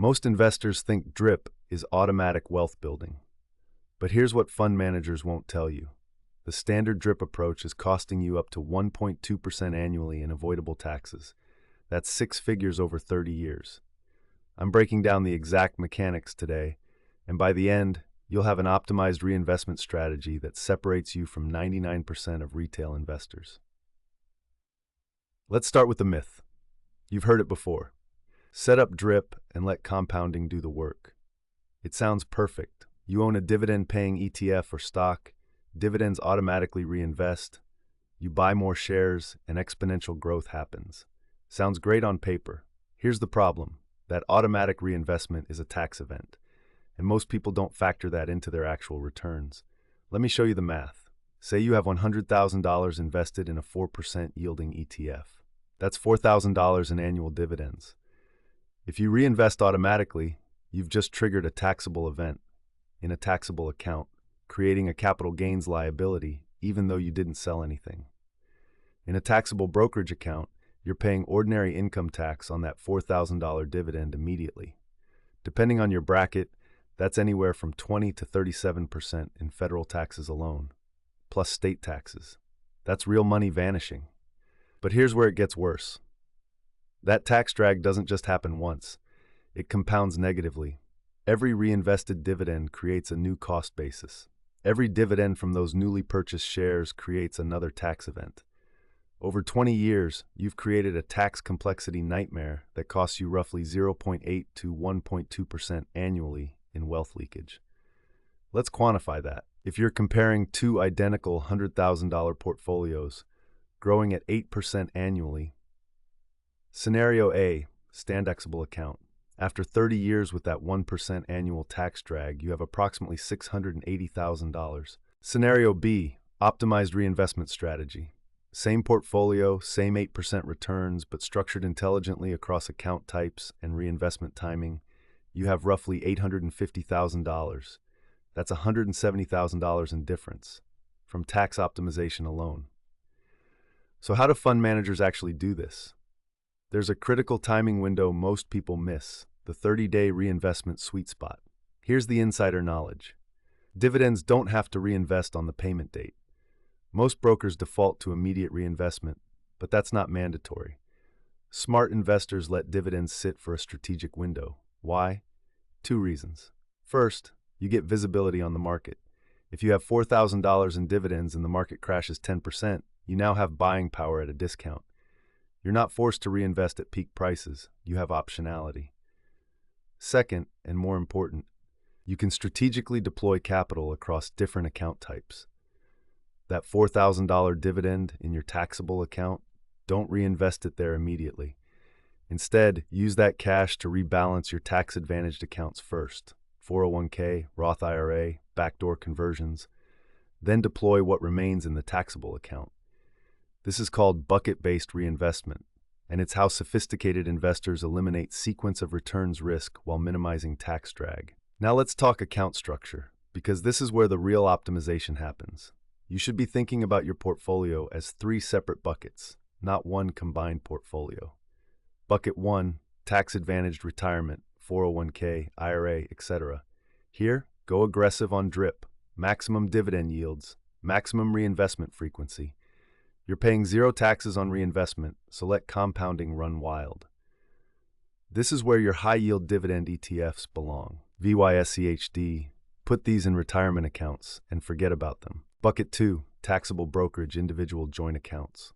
Most investors think DRIP is automatic wealth building. But here's what fund managers won't tell you. The standard DRIP approach is costing you up to 1.2% annually in avoidable taxes. That's six figures over 30 years. I'm breaking down the exact mechanics today, and by the end, you'll have an optimized reinvestment strategy that separates you from 99% of retail investors. Let's start with the myth. You've heard it before. Set up DRIP and let compounding do the work. It sounds perfect. You own a dividend-paying ETF or stock, dividends automatically reinvest, you buy more shares, and exponential growth happens. Sounds great on paper. Here's the problem. That automatic reinvestment is a tax event, and most people don't factor that into their actual returns. Let me show you the math. Say you have $100,000 invested in a 4% yielding ETF. That's $4,000 in annual dividends. If you reinvest automatically, you've just triggered a taxable event in a taxable account, creating a capital gains liability even though you didn't sell anything. In a taxable brokerage account, you're paying ordinary income tax on that $4,000 dividend immediately. Depending on your bracket, that's anywhere from 20 to 37% in federal taxes alone, plus state taxes. That's real money vanishing. But here's where it gets worse. That tax drag doesn't just happen once. It compounds negatively. Every reinvested dividend creates a new cost basis. Every dividend from those newly purchased shares creates another tax event. Over 20 years, you've created a tax complexity nightmare that costs you roughly 0.8 to 1.2% annually in wealth leakage. Let's quantify that. If you're comparing two identical $100,000 portfolios, growing at 8% annually. Scenario A, taxable account. After 30 years with that 1% annual tax drag, you have approximately $680,000. Scenario B, optimized reinvestment strategy. Same portfolio, same 8% returns, but structured intelligently across account types and reinvestment timing. You have roughly $850,000. That's $170,000 in difference from tax optimization alone. So how do fund managers actually do this? There's a critical timing window most people miss, the 30-day reinvestment sweet spot. Here's the insider knowledge. Dividends don't have to reinvest on the payment date. Most brokers default to immediate reinvestment, but that's not mandatory. Smart investors let dividends sit for a strategic window. Why? Two reasons. First, you get visibility on the market. If you have $4,000 in dividends and the market crashes 10%, you now have buying power at a discount. You're not forced to reinvest at peak prices. You have optionality. Second, and more important, you can strategically deploy capital across different account types. That $4,000 dividend in your taxable account, don't reinvest it there immediately. Instead, use that cash to rebalance your tax-advantaged accounts first. 401k, Roth IRA, backdoor conversions. Then deploy what remains in the taxable account. This is called bucket-based reinvestment, and it's how sophisticated investors eliminate sequence of returns risk while minimizing tax drag. Now let's talk account structure, because this is where the real optimization happens. You should be thinking about your portfolio as three separate buckets, not one combined portfolio. Bucket 1, tax-advantaged retirement, 401k, IRA, etc. Here, go aggressive on DRIP, maximum dividend yields, maximum reinvestment frequency. You're paying zero taxes on reinvestment, so let compounding run wild. This is where your high-yield dividend ETFs belong. VYSCHD, put these in retirement accounts and forget about them. Bucket 2, taxable brokerage individual joint accounts.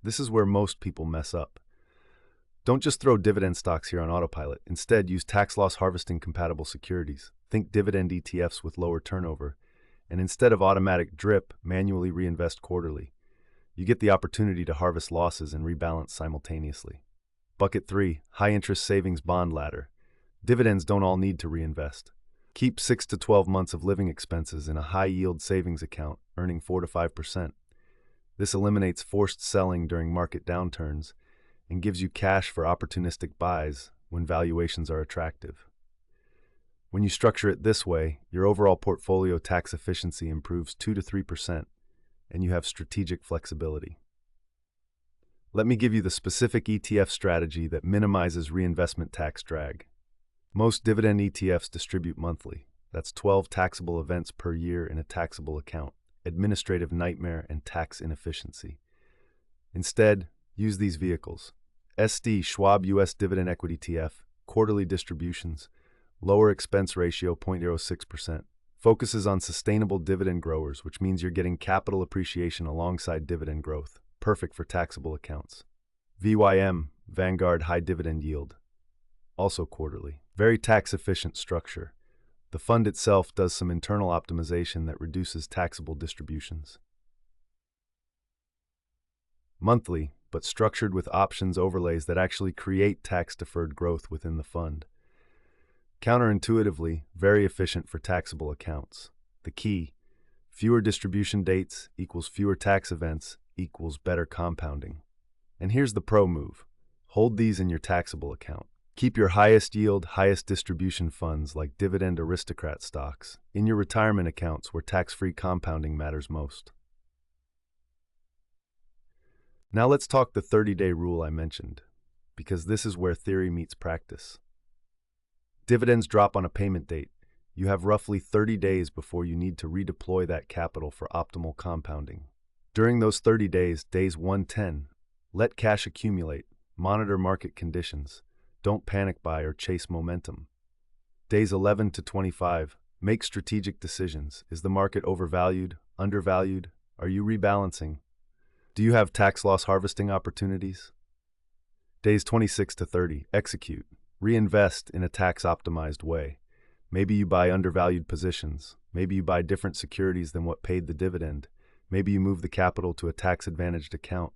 This is where most people mess up. Don't just throw dividend stocks here on autopilot. Instead, use tax loss harvesting compatible securities. Think dividend ETFs with lower turnover. And instead of automatic DRIP, manually reinvest quarterly. You get the opportunity to harvest losses and rebalance simultaneously. Bucket 3, high interest savings bond ladder. Dividends don't all need to reinvest. Keep 6 to 12 months of living expenses in a high-yield savings account, earning 4 to 5%. This eliminates forced selling during market downturns and gives you cash for opportunistic buys when valuations are attractive. When you structure it this way, your overall portfolio tax efficiency improves 2 to 3%, and you have strategic flexibility. Let me give you the specific ETF strategy that minimizes reinvestment tax drag. Most dividend ETFs distribute monthly. That's 12 taxable events per year in a taxable account. Administrative nightmare and tax inefficiency. Instead, use these vehicles. SD Schwab US Dividend Equity ETF, quarterly distributions, lower expense ratio 0.06%. Focuses on sustainable dividend growers, which means you're getting capital appreciation alongside dividend growth. Perfect for taxable accounts. VYM, Vanguard High Dividend Yield, also quarterly. Very tax-efficient structure. The fund itself does some internal optimization that reduces taxable distributions. Monthly, but structured with options overlays that actually create tax-deferred growth within the fund. Counterintuitively, very efficient for taxable accounts. The key: fewer distribution dates equals fewer tax events equals better compounding. And here's the pro move. Hold these in your taxable account. Keep your highest yield, highest distribution funds like dividend aristocrat stocks in your retirement accounts where tax-free compounding matters most. Now let's talk the 30-day rule I mentioned, because this is where theory meets practice. Dividends drop on a payment date. You have roughly 30 days before you need to redeploy that capital for optimal compounding. During those 30 days, days 1-10, let cash accumulate, monitor market conditions. Don't panic buy or chase momentum. Days 11 to 25, make strategic decisions. Is the market overvalued, undervalued? Are you rebalancing? Do you have tax loss harvesting opportunities? Days 26 to 30, execute. Reinvest in a tax-optimized way. Maybe you buy undervalued positions. Maybe you buy different securities than what paid the dividend. Maybe you move the capital to a tax-advantaged account.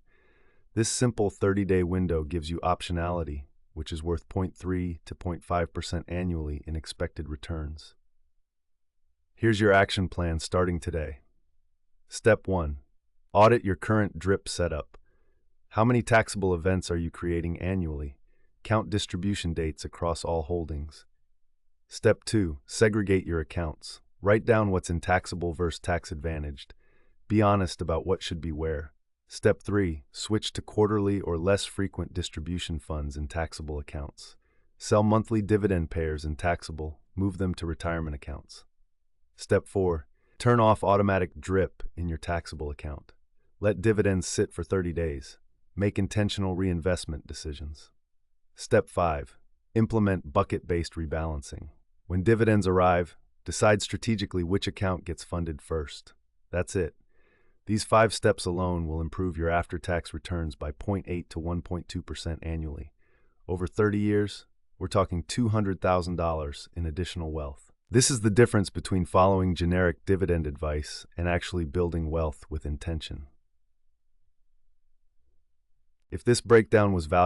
This simple 30-day window gives you optionality, which is worth 0.3 to 0.5% annually in expected returns. Here's your action plan starting today. Step 1. Audit your current DRIP setup. How many taxable events are you creating annually? Count distribution dates across all holdings. Step 2. Segregate your accounts. Write down what's in taxable versus tax-advantaged. Be honest about what should be where. Step 3. Switch to quarterly or less frequent distribution funds in taxable accounts. Sell monthly dividend payers in taxable, move them to retirement accounts. Step 4. Turn off automatic DRIP in your taxable account. Let dividends sit for 30 days. Make intentional reinvestment decisions. Step 5. Implement bucket-based rebalancing. When dividends arrive, decide strategically which account gets funded first. That's it. These 5 steps alone will improve your after-tax returns by 0.8 to 1.2% annually. Over 30 years, we're talking $200,000 in additional wealth. This is the difference between following generic dividend advice and actually building wealth with intention. If this breakdown was valuable,